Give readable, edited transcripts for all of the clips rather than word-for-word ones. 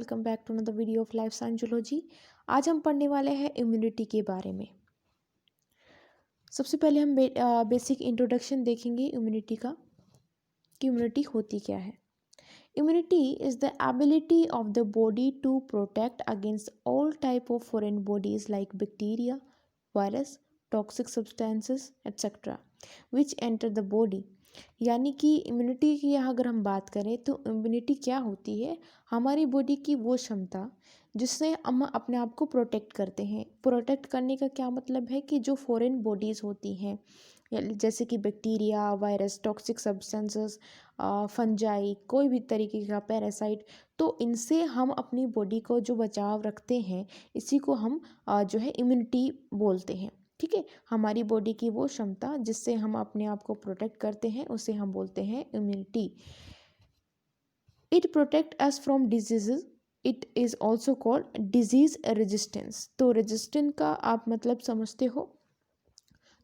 Welcome back to another video of life science zoology. आज हम पढ़ने वाले हैं इम्यूनिटी के बारे में। सबसे पहले हम बेसिक इंट्रोडक्शन देखेंगे इम्यूनिटी का कि इम्यूनिटी होती क्या है। Immunity is the ability of the body to protect against all type of foreign bodies like bacteria, virus, toxic substances etcetera which enter the body. यानी कि इम्यूनिटी की यहाँ अगर हम बात करें तो इम्यूनिटी क्या होती है, हमारी बॉडी की वो क्षमता जिससे हम अपने आप को प्रोटेक्ट करते हैं। प्रोटेक्ट करने का क्या मतलब है कि जो फॉरेन बॉडीज़ होती हैं जैसे कि bacteria, virus, toxic substances, fungi, कोई भी तरीके का पैरासाइट, तो इनसे हम अपनी बॉडी को जो बचाव रखते हैं इसी को हम जो है इम्यूनिटी बोलते हैं। ठीक है, हमारी बॉडी की वो क्षमता जिससे हम अपने आप को प्रोटेक्ट करते हैं उसे हम बोलते हैं immunity. It protect us from diseases, it is also called disease resistance. तो रेजिस्टेंट का आप मतलब समझते हो,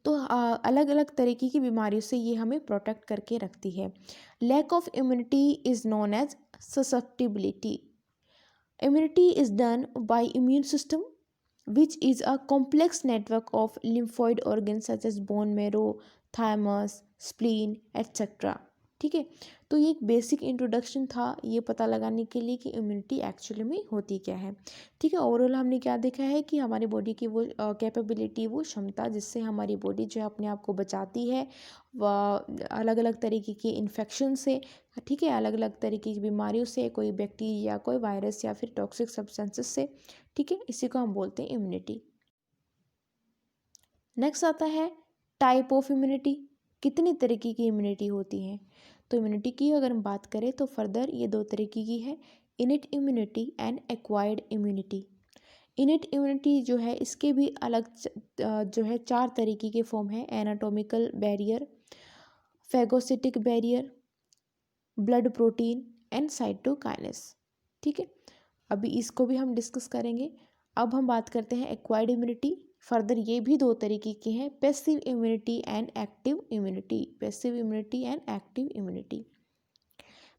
तो अलग अलग तरीके की बीमारियों से ये हमें प्रोटेक्ट करके रखती है। Lack of immunity is known as susceptibility. Immunity is done by immune system which is a complex network of lymphoid organs such as bone marrow, thymus, spleen, etc. ठीक है, तो ये एक बेसिक इंट्रोडक्शन था ये पता लगाने के लिए कि इम्यूनिटी एक्चुअली में होती क्या है। ठीक है, ओवरऑल हमने क्या देखा है कि हमारी बॉडी की वो कैपेबिलिटी, वो क्षमता जिससे हमारी बॉडी जो है अपने आप को बचाती है वह अलग अलग तरीके के इन्फेक्शन से, ठीक है, अलग अलग तरीके की बीमारियों से, कोई बैक्टीरिया, कोई वायरस या फिर टॉक्सिक सब्सटेंसेस से। ठीक है, इसी को हम बोलते हैं इम्यूनिटी। नेक्स्ट आता है टाइप ऑफ इम्यूनिटी, कितनी तरीके की इम्यूनिटी होती है। तो इम्यूनिटी की अगर हम बात करें तो फर्दर ये दो तरीके की है, innate immunity and acquired immunity. Innate immunity जो है इसके भी अलग जो है 4 तरीके के फॉर्म है, anatomical barrier, phagocytic barrier, blood protein and cytokines. ठीक है, अभी इसको भी हम डिस्कस करेंगे। अब हम बात करते हैं एक्वायर्ड इम्यूनिटी। फर्दर ये भी 2 तरीके की है, passive immunity and active immunity. Passive immunity and active immunity.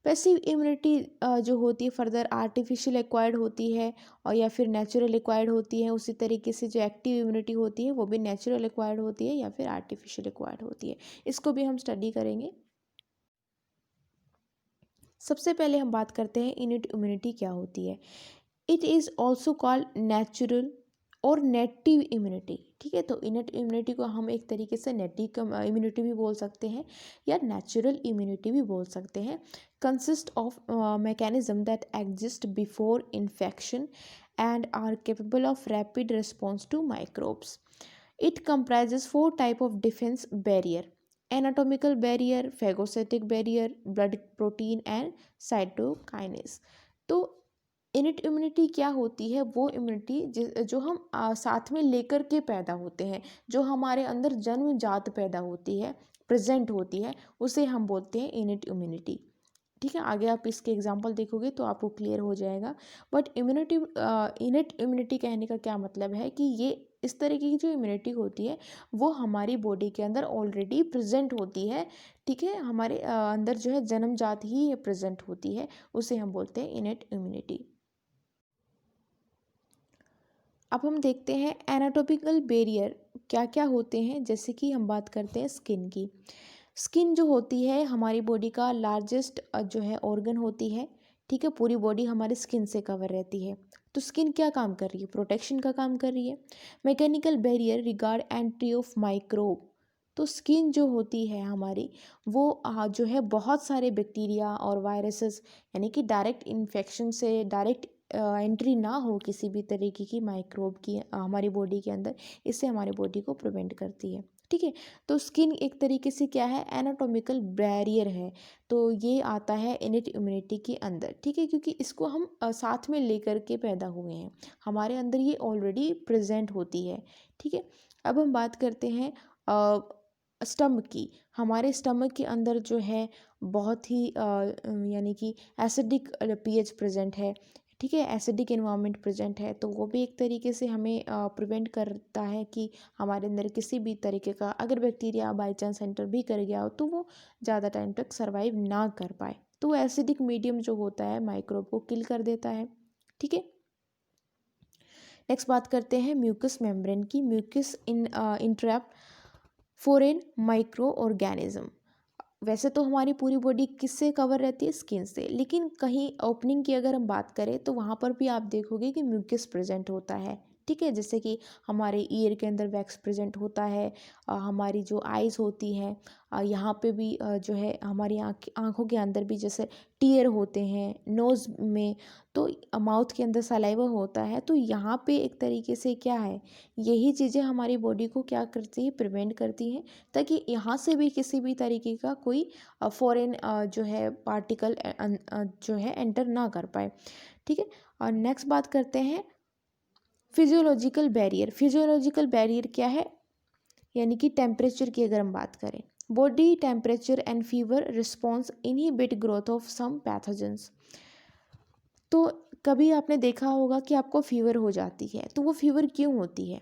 Passive immunity जो होती है फर्दर आर्टिफिशियल एक्वायर्ड होती है और या फिर नेचुरल एक्वायर्ड होती है। उसी तरीके से जो एक्टिव इम्यूनिटी होती है वो भी नेचुरल एक्वायर्ड होती है या फिर आर्टिफिशियल एक्वायर्ड होती है। इसको भी हम स्टडी करेंगे। सबसे पहले हम बात करते हैं इनेट इम्यूनिटी क्या होती है। It is also called natural और नेटिव इम्यूनिटी। ठीक है, तो इनेट इम्यूनिटी को हम एक तरीके से नेटिव इम्यूनिटी भी बोल सकते हैं या नेचुरल इम्यूनिटी भी बोल सकते हैं। Consist of mechanism that exist before infection and are capable of rapid response to microbes. It comprises 4 type of defence barrier, anatomical barrier, phagocytic barrier, blood protein and cytokines. तो innate immunity क्या होती है, वो immunity जो हम साथ में लेकर के पैदा होते हैं, जो हमारे अंदर जन्मजात पैदा होती है, प्रेजेंट होती है, उसे हम बोलते हैं इनेट इम्यूनिटी। ठीक है, आगे आप इसके एग्जांपल देखोगे तो आपको क्लियर हो जाएगा। बट इम्यूनिटी इनेट इम्यूनिटी कहने का क्या मतलब है कि ये इस तरीके की जो इम्यूनिटी होती है वो हमारी बॉडी के अंदर ऑलरेडी प्रेजेंट होती है। ठीक है, हमारे अंदर जो है जन्मजात ही ये प्रेजेंट होती है, उसे हम बोलते हैं इनेट इम्यूनिटी। अब हम देखते हैं एनाटॉमिकल बैरियर क्या क्या होते हैं। जैसे कि हम बात करते हैं स्किन की। स्किन जो होती है हमारी बॉडी का लार्जेस्ट जो है ऑर्गन होती है। ठीक है, पूरी बॉडी हमारी स्किन से कवर रहती है। तो स्किन क्या काम कर रही है, प्रोटेक्शन का काम कर रही है। Mechanical barrier regard entry of microbe. तो स्किन जो होती है हमारी वो जो है बहुत सारे बैक्टीरिया और वायरसेस, यानी कि डायरेक्ट इन्फेक्शन से डायरेक्ट एंट्री ना हो किसी भी तरीके की माइक्रोब की हमारी बॉडी के अंदर, इससे हमारी बॉडी को प्रिवेंट करती है। ठीक है, तो स्किन एक तरीके से क्या है, एनाटॉमिकल बैरियर है। तो ये आता है इनेट इम्यूनिटी के अंदर। ठीक है, क्योंकि इसको हम साथ में लेकर के पैदा हुए हैं, हमारे अंदर ये ऑलरेडी प्रेजेंट होती है। ठीक है, अब हम बात करते हैं स्टमक की। हमारे स्टमक के अंदर जो है बहुत ही यानी कि एसिडिक पीएच प्रेजेंट है। ठीक है, एसिडिक एनवायरनमेंट प्रेजेंट है, तो वो भी एक तरीके से हमें प्रिवेंट करता है कि हमारे अंदर किसी भी तरीके का अगर बैक्टीरिया बाई चांस एंटर भी कर गया हो तो वो ज़्यादा टाइम तक सर्वाइव ना कर पाए। तो एसिडिक मीडियम जो होता है माइक्रोब को किल कर देता है। ठीक है। नेक्स्ट बात करते हैं म्यूकस मेम्ब्रेन की। Mucus interrupt foreign micro organism. वैसे तो हमारी पूरी बॉडी किससे कवर रहती है? स्किन से, लेकिन कहीं ओपनिंग की अगर हम बात करें तो वहाँ पर भी आप देखोगे कि म्यूकस प्रेजेंट होता है, ठीक है। जैसे कि हमारे ईयर के अंदर वैक्स प्रेजेंट होता है, हमारी जो आइज़ होती हैं यहाँ पे भी जो है हमारी आँखों के अंदर भी जैसे टीयर होते हैं, नोज़ में, तो माउथ के अंदर सलाइवा होता है। तो यहाँ पे एक तरीके से क्या है, यही चीज़ें हमारी बॉडी को क्या करती है? प्रिवेंट करती हैं, ताकि यहाँ से भी किसी भी तरीके का कोई फॉरेन जो है पार्टिकल जो है एंटर ना कर पाए, ठीक है। और नेक्स्ट बात करते हैं फिजियोलॉजिकल बैरियर। फिजियोलॉजिकल बैरियर क्या है? यानी कि टेम्परेचर की अगर हम बात करें, body temperature and fever response inhibit growth of some pathogens. तो कभी आपने देखा होगा कि आपको फीवर हो जाती है, तो वो फीवर क्यों होती है?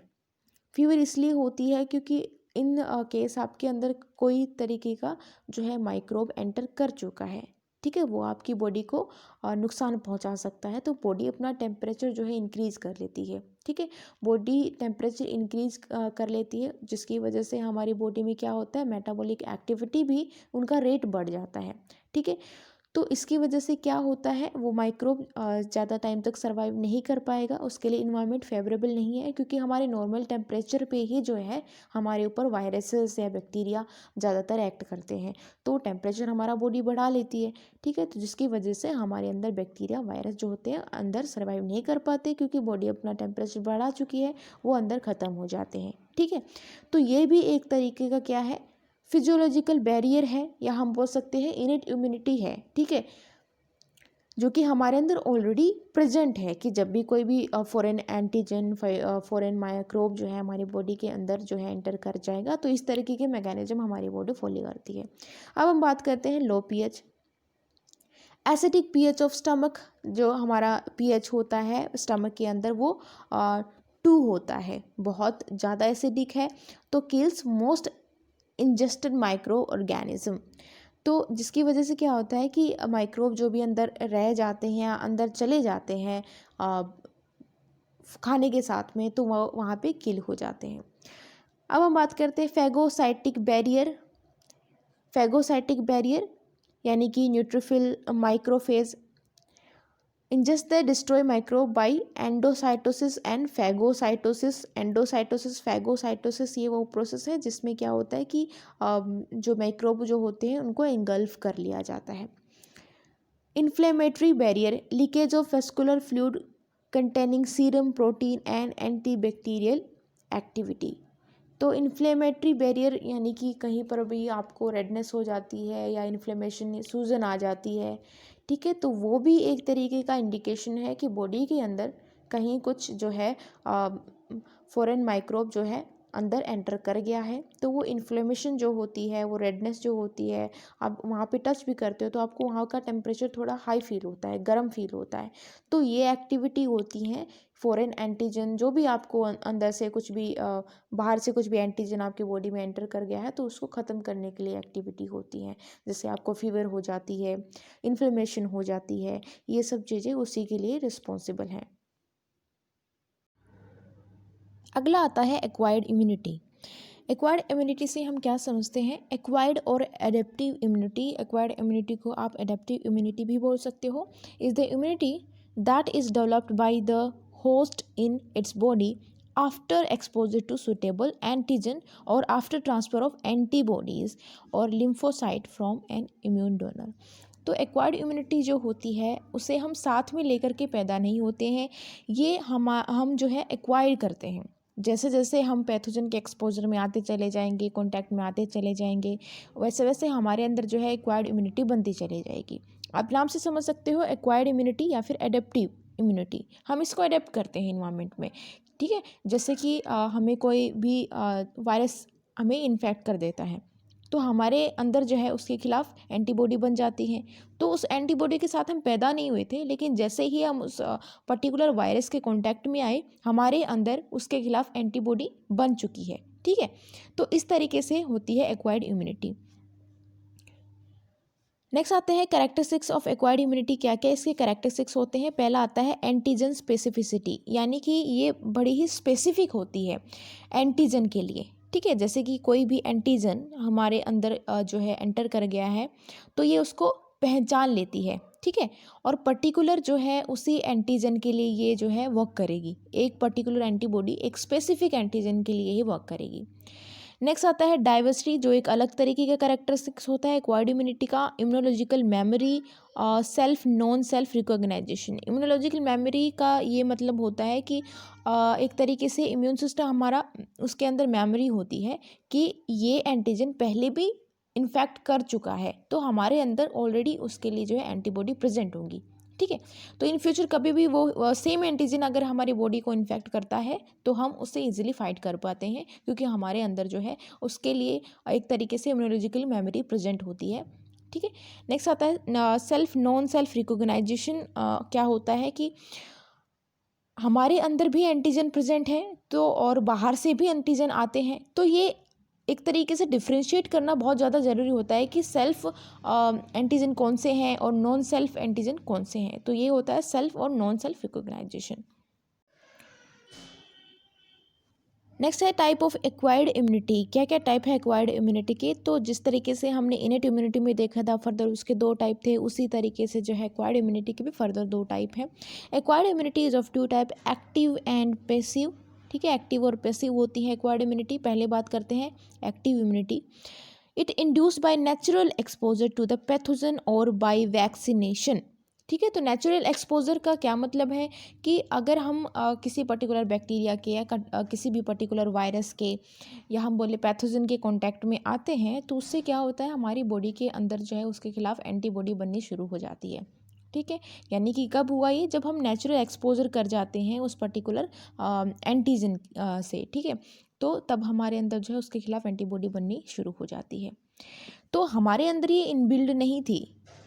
फीवर इसलिए होती है क्योंकि इन केस आपके अंदर कोई तरीके का जो है माइक्रोब एंटर कर चुका है, ठीक है। वो आपकी बॉडी को नुकसान पहुंचा सकता है, तो बॉडी अपना टेम्परेचर जो है इंक्रीज़ कर लेती है, ठीक है। बॉडी टेम्परेचर इंक्रीज़ कर लेती है, जिसकी वजह से हमारी बॉडी में क्या होता है? मेटाबॉलिक एक्टिविटी भी उनका रेट बढ़ जाता है, ठीक है। तो इसकी वजह से क्या होता है? वो माइक्रोब ज़्यादा टाइम तक सर्वाइव नहीं कर पाएगा, उसके लिए इन्वायरमेंट फेवरेबल नहीं है, क्योंकि हमारे नॉर्मल टेम्परेचर पे ही जो है हमारे ऊपर वायरसेस या बैक्टीरिया ज़्यादातर एक्ट करते हैं। तो टेम्परेचर हमारा बॉडी बढ़ा लेती है, ठीक है। तो जिसकी वजह से हमारे अंदर बैक्टीरिया वायरस जो होते हैं अंदर सर्वाइव नहीं कर पाते, क्योंकि बॉडी अपना टेम्परेचर बढ़ा चुकी है, वो अंदर ख़त्म हो जाते हैं, ठीक है। तो ये भी एक तरीके का क्या है? फिजियोलॉजिकल बैरियर है, या हम बोल सकते हैं इनेट इम्यूनिटी है, ठीक है, जो कि हमारे अंदर ऑलरेडी प्रेजेंट है, कि जब भी कोई भी फॉरेन एंटीजन फॉरेन माइक्रोब जो है हमारी बॉडी के अंदर जो है एंटर कर जाएगा, तो इस तरीके के मैकेनिज्म हमारी बॉडी फॉलो करती है। अब हम बात करते हैं low pH. Acidic pH of stomach, जो हमारा पीएच होता है स्टमक के अंदर, वो 2 होता है, बहुत ज़्यादा एसिडिक है, तो kills most ingested micro organism. तो जिसकी वजह से क्या होता है कि माइक्रोब जो भी अंदर रह जाते हैं या अंदर चले जाते हैं खाने के साथ में, तो वह वहाँ पे किल हो जाते हैं। अब हम बात करते हैं फैगोसाइटिक बैरियर। फैगोसाइटिक बैरियर यानी कि neutrophil macrophage ingest they destroy microbe by endocytosis and phagocytosis. Endocytosis phagocytosis ये वो प्रोसेस है जिसमें क्या होता है कि जो माइक्रोब जो होते हैं उनको engulf कर लिया जाता है। Inflammatory barrier, leakage of vascular fluid containing serum protein and antibacterial activity. तो इन्फ्लेमेटरी बैरियर यानी कि कहीं पर भी आपको रेडनेस हो जाती है या इन्फ्लेमेशन सूजन आ जाती है, ठीक है, तो वो भी एक तरीके का इंडिकेशन है कि बॉडी के अंदर कहीं कुछ जो है फॉरेन माइक्रोब जो है अंदर एंटर कर गया है। तो वो इन्फ्लेमेशन जो होती है, वो रेडनेस जो होती है, आप वहाँ पे टच भी करते हो तो आपको वहाँ का टेम्परेचर थोड़ा हाई फील होता है, गर्म फील होता है। तो ये एक्टिविटी होती हैं फॉरेन एंटीजन, जो भी आपको अंदर से कुछ भी बाहर से कुछ भी एंटीजन आपकी बॉडी में एंटर कर गया है, तो उसको ख़त्म करने के लिए एक्टिविटी होती हैं। जैसे आपको फीवर हो जाती है, इन्फ्लेमेशन हो जाती है, ये सब चीज़ें उसी के लिए रिस्पॉन्सिबल हैं। अगला आता है एक्वायर्ड इम्यूनिटी। एक्वायर्ड इम्यूनिटी से हम क्या समझते हैं? एक्वायर्ड और एडेप्टिव इम्यूनिटी। एक्वायर्ड इम्यूनिटी को आप एडेप्टिव इम्यूनिटी भी बोल सकते हो। Is the immunity that is developed by the host in its body after exposure to suitable antigen और आफ्टर ट्रांसफर ऑफ एंटीबॉडीज़ और lymphocyte from an immune donor. तो acquired immunity जो होती है उसे हम साथ में लेकर के पैदा नहीं होते हैं, ये हम जो है एक्वायर करते हैं। जैसे जैसे हम पैथोजन के एक्सपोजर में आते चले जाएंगे, कांटेक्ट में आते चले जाएंगे, वैसे वैसे हमारे अंदर जो है एक्वायर्ड इम्यूनिटी बनती चली जाएगी। आप नाम से समझ सकते हो एक्वायर्ड इम्यूनिटी या फिर एडेप्टिव इम्यूनिटी। हम इसको अडेप्ट करते हैं इन्वायरमेंट में, ठीक है। जैसे कि हमें कोई भी वायरस हमें इन्फेक्ट कर देता है, तो हमारे अंदर जो है उसके खिलाफ एंटीबॉडी बन जाती है। तो उस एंटीबॉडी के साथ हम पैदा नहीं हुए थे, लेकिन जैसे ही हम उस पर्टिकुलर वायरस के कांटेक्ट में आए, हमारे अंदर उसके खिलाफ एंटीबॉडी बन चुकी है, ठीक है। तो इस तरीके से होती है एक्वायर्ड इम्यूनिटी। नेक्स्ट आते हैं कैरेक्टरिस्टिक्स ऑफ एक्वायर्ड इम्यूनिटी। क्या क्या इसके कैरेक्टरिस्टिक्स होते हैं। पहला आता है एंटीजन स्पेसिफिसिटी, यानी कि ये बड़ी ही स्पेसिफिक होती है एंटीजन के लिए। ठीक है, जैसे कि कोई भी एंटीजन हमारे अंदर जो है एंटर कर गया है तो ये उसको पहचान लेती है। ठीक है, और पर्टिकुलर जो है उसी एंटीजन के लिए ये जो है वर्क करेगी। एक पर्टिकुलर एंटीबॉडी एक स्पेसिफिक एंटीजन के लिए ही वर्क करेगी। नेक्स्ट आता है डाइवर्सिटी, जो एक अलग तरीके का कैरेक्टरिस्टिक्स होता है एक्वायर्ड इम्यूनिटी का। Immunological memory, self non self recognization. Immunological memory का ये मतलब होता है कि एक तरीके से इम्यून सिस्टम हमारा उसके अंदर मेमोरी होती है कि ये एंटीजन पहले भी इन्फेक्ट कर चुका है, तो हमारे अंदर ऑलरेडी उसके लिए जो है एंटीबॉडी प्रेजेंट होंगी। ठीक है, तो इन फ्यूचर कभी भी वो सेम एंटीजन अगर हमारी बॉडी को इन्फेक्ट करता है तो हम उससे इजीली फाइट कर पाते हैं, क्योंकि हमारे अंदर जो है उसके लिए एक तरीके से इम्यूनोलॉजिकल मेमोरी प्रेजेंट होती है। ठीक है, नेक्स्ट आता है सेल्फ नॉन सेल्फ रिकॉग्नाइजेशन। क्या होता है कि हमारे अंदर भी एंटीजन प्रेजेंट है तो और बाहर से भी एंटीजन आते हैं, तो ये एक तरीके से डिफ्रेंशिएट करना बहुत ज़्यादा ज़रूरी होता है कि सेल्फ एंटीजन कौन से हैं और नॉन सेल्फ एंटीजन कौन से हैं। तो ये होता है सेल्फ और नॉन सेल्फ रिकॉग्नाइजेशन। नेक्स्ट है टाइप ऑफ एक्वायर्ड इम्यूनिटी। क्या क्या टाइप है एक्वायर्ड इम्यूनिटी के। तो जिस तरीके से हमने इनेट इम्यूनिटी में देखा था फर्दर उसके 2 टाइप थे, उसी तरीके से जो है एक्वायर्ड इम्यूनिटी के भी फर्दर 2 टाइप हैं। Acquired immunity is of 2 type, active and passive. ठीक है, एक्टिव और पैसिव होती है एक्वायर्ड इम्यूनिटी। पहले बात करते हैं active immunity. It induced by natural exposure to the pathogen और बाय वैक्सीनेशन। ठीक है, तो नेचुरल एक्सपोजर का क्या मतलब है कि अगर हम किसी पर्टिकुलर बैक्टीरिया के या किसी भी पर्टिकुलर वायरस के या हम बोले पैथोजन के कांटेक्ट में आते हैं तो उससे क्या होता है हमारी बॉडी के अंदर जो है उसके खिलाफ एंटीबॉडी बननी शुरू हो जाती है। ठीक है, यानी कि कब हुआ ये, जब हम नेचुरल एक्सपोजर कर जाते हैं उस पर्टिकुलर एंटीजन से। ठीक है, तो तब हमारे अंदर जो है उसके खिलाफ एंटीबॉडी बननी शुरू हो जाती है। तो हमारे अंदर ये इनबिल्ड नहीं थी,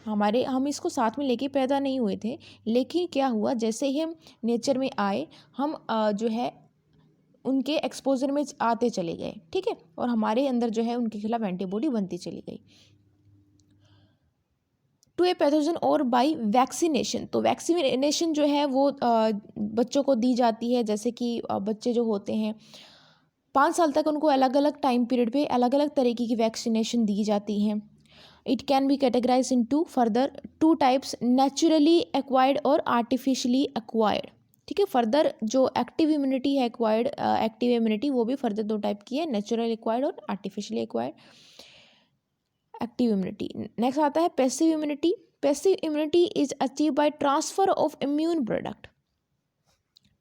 हम इसको साथ में लेके पैदा नहीं हुए थे, लेकिन क्या हुआ जैसे ही हम नेचर में आए हम जो है उनके एक्सपोजर में आते चले गए। ठीक है, और हमारे अंदर जो है उनके खिलाफ एंटीबॉडी बनती चली गई टू ए पैथोजन और बाय वैक्सीनेशन। तो वैक्सीनेशन जो है वो बच्चों को दी जाती है, जैसे कि बच्चे जो होते हैं 5 साल तक उनको अलग अलग टाइम पीरियड पे अलग अलग तरीके की वैक्सीनेशन दी जाती हैं। It can be categorize into further 2 types, naturally acquired और आर्टिफिशियली एक्वायर्ड। ठीक है, फर्दर जो एक्टिव इम्यूनिटी है एक्वायर्ड एक्टिव इम्यूनिटी वो भी फर्दर 2 टाइप की है, नेचुरल एक्वायर्ड और artificially acquired active immunity. Next आता है passive immunity. Passive immunity is achieve by transfer of immune product.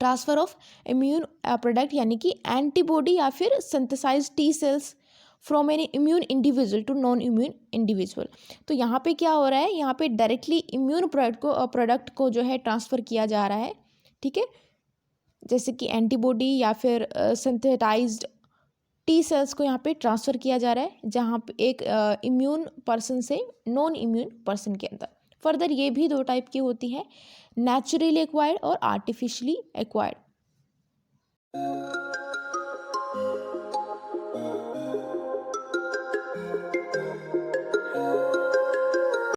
Transfer of immune product यानी कि एंटीबॉडी या फिर synthesized T cells from an immune individual to non immune individual. तो यहाँ पे क्या हो रहा है, यहाँ पे डायरेक्टली इम्यून प्रोडक्ट को जो है ट्रांसफ़र किया जा रहा है। ठीक है, जैसे कि एंटीबॉडी या फिर सिंथेटाइज्ड टी सेल्स को यहाँ पे ट्रांसफ़र किया जा रहा है, जहाँ पे एक इम्यून पर्सन से नॉन इम्यून पर्सन के अंदर। फर्दर ये भी 2 टाइप की होती है, नेचुरली एक्वायर्ड और आर्टिफिशियली एक्वायर्ड।